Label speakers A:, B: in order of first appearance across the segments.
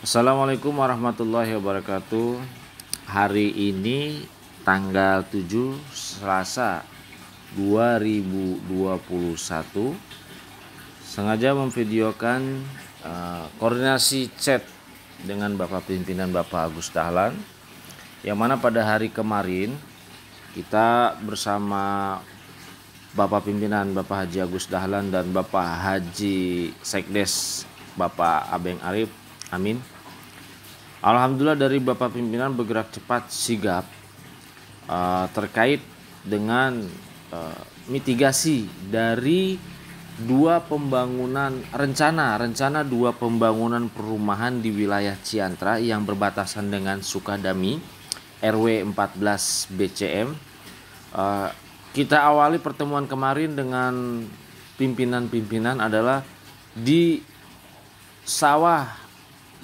A: Assalamualaikum warahmatullahi wabarakatuh. Hari ini tanggal 7 Selasa 2021 sengaja memvideokan koordinasi chat dengan Bapak Pimpinan Bapak Agus Dahlan, yang mana pada hari kemarin kita bersama Bapak Pimpinan Bapak Haji Agus Dahlan dan Bapak Haji Sekdes Bapak Abeng Arif Amin, alhamdulillah dari Bapak Pimpinan bergerak cepat sigap terkait dengan mitigasi dari rencana dua pembangunan perumahan di wilayah Ciantra yang berbatasan dengan Sukadami RW 14 BCM. Kita awali pertemuan kemarin dengan pimpinan-pimpinan adalah di sawah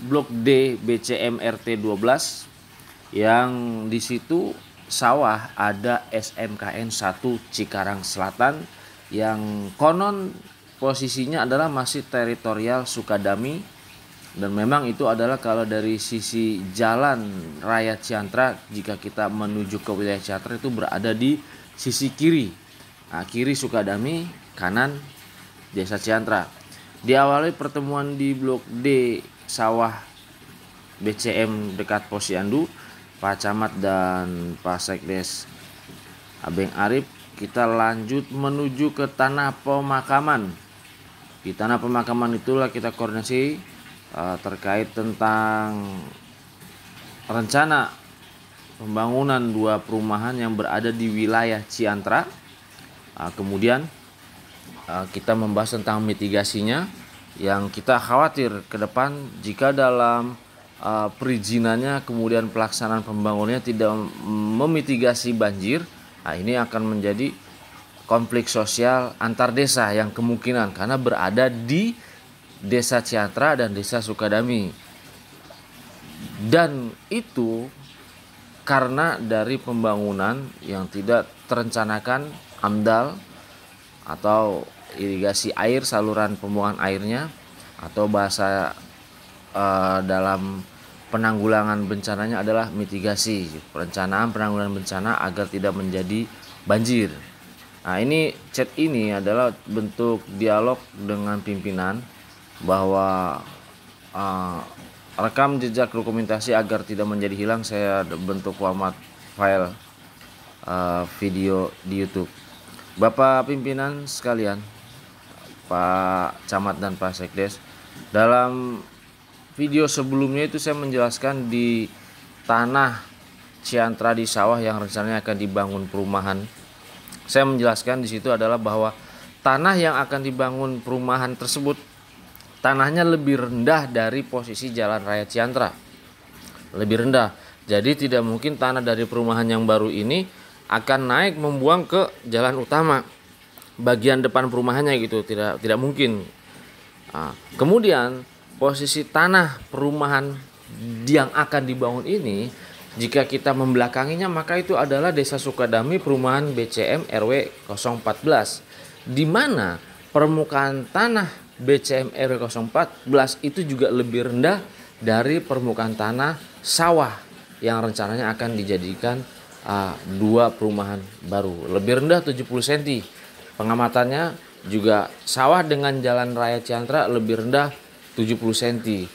A: Blok D BCM RT 12, yang di situ sawah ada SMKN 1 Cikarang Selatan yang konon posisinya adalah masih teritorial Sukadami, dan memang itu adalah kalau dari sisi jalan raya Ciantra, jika kita menuju ke wilayah Ciantra itu berada di sisi kiri, kiri Sukadami, kanan Desa Ciantra. Diawali pertemuan di Blok D sawah BCM dekat Posyandu, Pak Camat dan Pak Sekdes Abeng Arif, kita lanjut menuju ke tanah pemakaman. Di tanah pemakaman itulah kita koordinasi terkait tentang rencana pembangunan dua perumahan yang berada di wilayah Ciantra. Kemudian kita membahas tentang mitigasinya, yang kita khawatir ke depan jika dalam perizinannya kemudian pelaksanaan pembangunannya tidak memitigasi banjir, ini akan menjadi konflik sosial antar desa yang kemungkinan karena berada di Desa Ciantra dan Desa Sukadami, dan itu karena dari pembangunan yang tidak terencanakan AMDAL atau irigasi air, saluran pembuangan airnya, atau bahasa dalam penanggulangan bencananya adalah mitigasi, perencanaan penanggulangan bencana agar tidak menjadi banjir. Nah, ini chat ini adalah bentuk dialog dengan pimpinan bahwa rekam jejak dokumentasi agar tidak menjadi hilang. Saya bentuk format file video di YouTube. Bapak pimpinan sekalian, Pak Camat dan Pak Sekdes, dalam video sebelumnya itu saya menjelaskan di tanah Ciantra di sawah yang rencananya akan dibangun perumahan. Saya menjelaskan di situ adalah bahwa tanah yang akan dibangun perumahan tersebut tanahnya lebih rendah dari posisi jalan raya Ciantra. Lebih rendah. Jadi tidak mungkin tanah dari perumahan yang baru ini akan naik membuang ke jalan utama bagian depan perumahannya gitu, tidak mungkin. Kemudian posisi tanah perumahan yang akan dibangun ini, jika kita membelakanginya, maka itu adalah Desa Sukadami perumahan BCM RW 014, di mana permukaan tanah BCM RW 014 itu juga lebih rendah dari permukaan tanah sawah yang rencananya akan dijadikan dua perumahan baru, lebih rendah 70 cm. Pengamatannya juga sawah dengan jalan raya Ciantra lebih rendah 70 cm.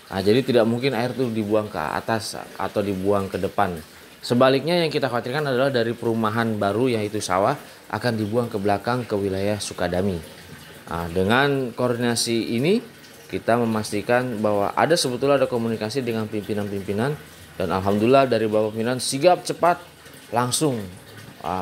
A: Jadi tidak mungkin air itu dibuang ke atas atau dibuang ke depan. Sebaliknya yang kita khawatirkan adalah dari perumahan baru yaitu sawah akan dibuang ke belakang ke wilayah Sukadami. Dengan koordinasi ini kita memastikan bahwa sebetulnya ada komunikasi dengan pimpinan-pimpinan, dan alhamdulillah dari Bapak Pimpinan sigap cepat langsung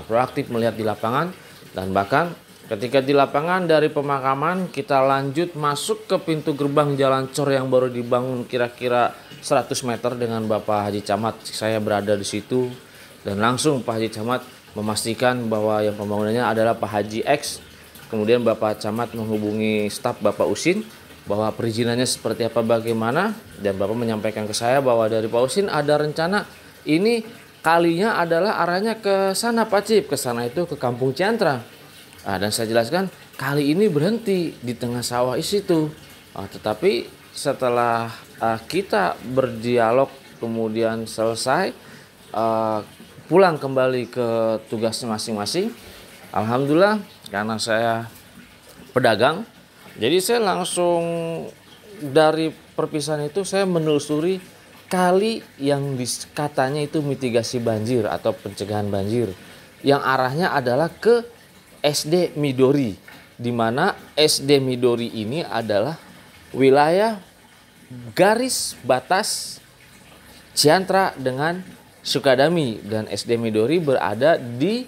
A: proaktif melihat di lapangan, dan bahkan ketika di lapangan dari pemakaman kita lanjut masuk ke pintu gerbang jalan cor yang baru dibangun kira-kira 100 meter dengan Bapak Haji Camat. Saya berada di situ dan langsung Pak Haji Camat memastikan bahwa yang pembangunannya adalah Pak Haji X. Kemudian Bapak Camat menghubungi staf Bapak Usin bahwa perizinannya seperti apa, bagaimana, dan Bapak menyampaikan ke saya bahwa dari Pak Usin ada rencana ini kalinya adalah arahnya ke sana Pak Cip, ke sana itu ke Kampung Ciantra. Dan saya jelaskan kali ini berhenti di tengah sawah itu. Tetapi setelah kita berdialog kemudian selesai, pulang kembali ke tugasnya masing-masing. Alhamdulillah, karena saya pedagang, jadi saya langsung dari perpisahan itu saya menelusuri kali yang katanya itu mitigasi banjir atau pencegahan banjir, yang arahnya adalah ke SD Midori, di mana SD Midori ini adalah wilayah garis batas Ciantra dengan Sukadami, dan SD Midori berada di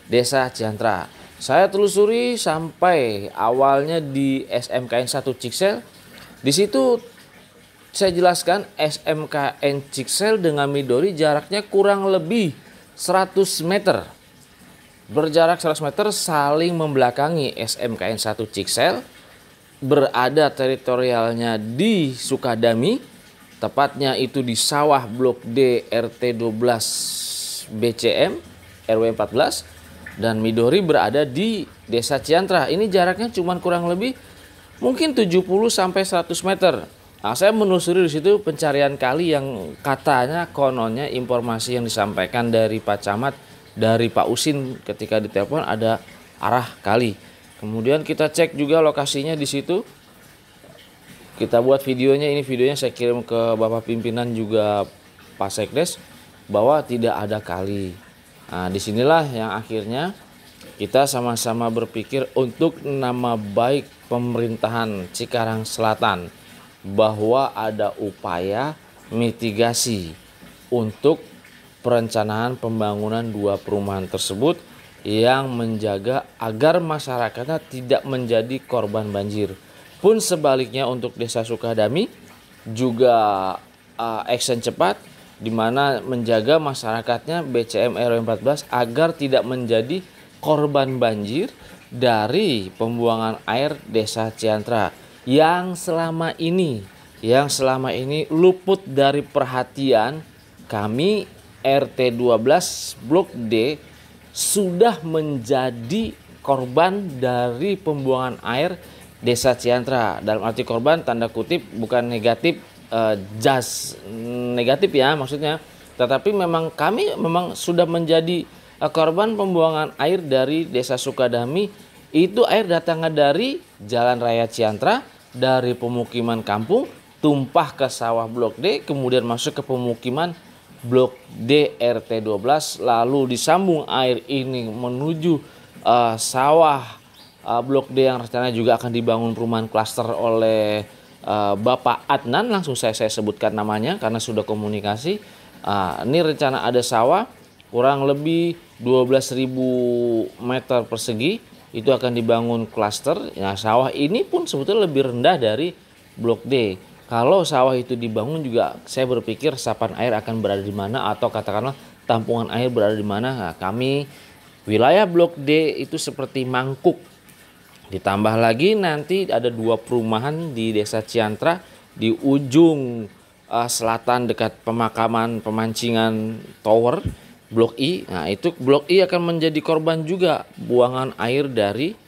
A: Desa Ciantra. Saya telusuri sampai awalnya di SMKN 1 Ciksel. Di situ saya jelaskan SMKN Ciksel dengan Midori jaraknya kurang lebih 100 meter. Berjarak 100 meter saling membelakangi. SMKN 1 Ciksel berada teritorialnya di Sukadami, tepatnya itu di sawah Blok D RT 12 BCM RW 14, dan Midori berada di Desa Ciantra. Ini jaraknya cuma kurang lebih mungkin 70 sampai 100 meter. Nah, saya menelusuri di situ pencarian kali yang katanya kononnya informasi yang disampaikan dari Pak Camat, dari Pak Usin ketika ditelepon ada arah kali. Kemudian kita cek juga lokasinya di situ. Kita buat videonya, ini videonya saya kirim ke Bapak Pimpinan juga Pak Sekdes bahwa tidak ada kali. Nah, disinilah yang akhirnya kita sama-sama berpikir untuk nama baik pemerintahan Cikarang Selatan, bahwa ada upaya mitigasi untuk perencanaan pembangunan dua perumahan tersebut yang menjaga agar masyarakatnya tidak menjadi korban banjir. Pun sebaliknya untuk Desa Sukadami juga action cepat, di mana menjaga masyarakatnya BCM RW 14 agar tidak menjadi korban banjir dari pembuangan air Desa Ciantra yang selama ini luput dari perhatian kami. RT 12 Blok D sudah menjadi korban dari pembuangan air Desa Ciantra. Dalam arti korban tanda kutip, bukan negatif, negatif ya maksudnya, tetapi memang kami memang sudah menjadi korban pembuangan air dari Desa Sukadami. Itu air datangnya dari Jalan Raya Ciantra, dari pemukiman kampung, tumpah ke sawah Blok D, kemudian masuk ke pemukiman Blok D RT 12, lalu disambung air ini menuju sawah Blok D yang rencananya juga akan dibangun perumahan klaster oleh Bapak Adnan. Langsung saya sebutkan namanya karena sudah komunikasi. Ini rencana ada sawah kurang lebih 12.000 meter persegi, itu akan dibangun klaster. Nah, sawah ini pun sebetulnya lebih rendah dari Blok D. Kalau sawah itu dibangun juga saya berpikir resapan air akan berada di mana, atau katakanlah tampungan air berada di mana. Nah, kami wilayah Blok D itu seperti mangkuk. Ditambah lagi nanti ada dua perumahan di Desa Ciantra di ujung selatan dekat pemakaman pemancingan Tower Blok I. Nah, itu Blok I akan menjadi korban juga buangan air dari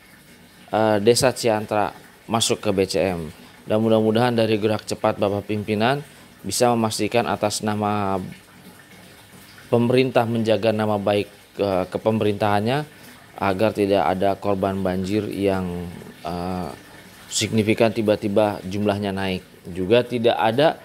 A: Desa Ciantra masuk ke BCM. Dan mudah-mudahan dari gerak cepat Bapak Pimpinan bisa memastikan atas nama pemerintah, menjaga nama baik kepemerintahannya agar tidak ada korban banjir yang signifikan tiba-tiba jumlahnya naik. Juga tidak ada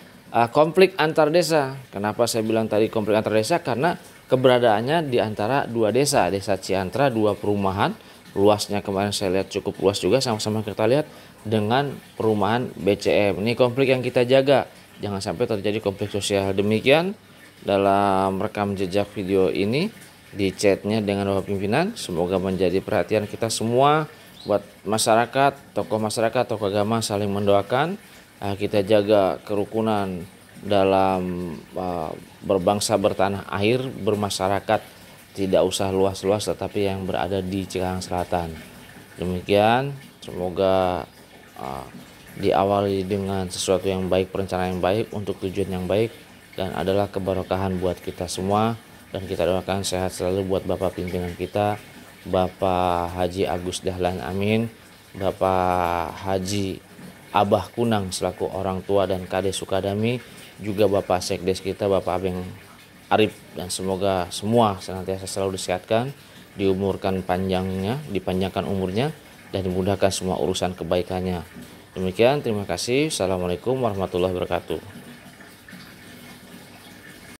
A: konflik antar desa. Kenapa saya bilang tadi konflik antar desa? Karena keberadaannya di antara dua desa, Desa Ciantra, dua perumahan. Luasnya kemarin saya lihat cukup luas juga, sama-sama kita lihat dengan perumahan BCM. Ini konflik yang kita jaga, jangan sampai terjadi konflik sosial. Demikian dalam rekam jejak video ini di chatnya dengan Bapak Pimpinan. Semoga menjadi perhatian kita semua buat masyarakat, tokoh agama saling mendoakan. Kita jaga kerukunan dalam berbangsa, bertanah air, bermasyarakat. Tidak usah luas-luas, tetapi yang berada di Cikarang Selatan. Demikian, semoga diawali dengan sesuatu yang baik, perencanaan yang baik untuk tujuan yang baik, dan adalah keberkahan buat kita semua. Dan kita doakan sehat selalu buat Bapak pimpinan kita, Bapak Haji Agus Dahlan Amin, Bapak Haji Abah Kunang selaku orang tua dan Kades Sukadami, juga Bapak Sekdes kita Bapak Abeng Arif, dan semoga semua senantiasa selalu disehatkan, diumurkan panjangnya, dipanjangkan umurnya, dan dimudahkan semua urusan kebaikannya. Demikian, terima kasih. Assalamualaikum warahmatullahi wabarakatuh.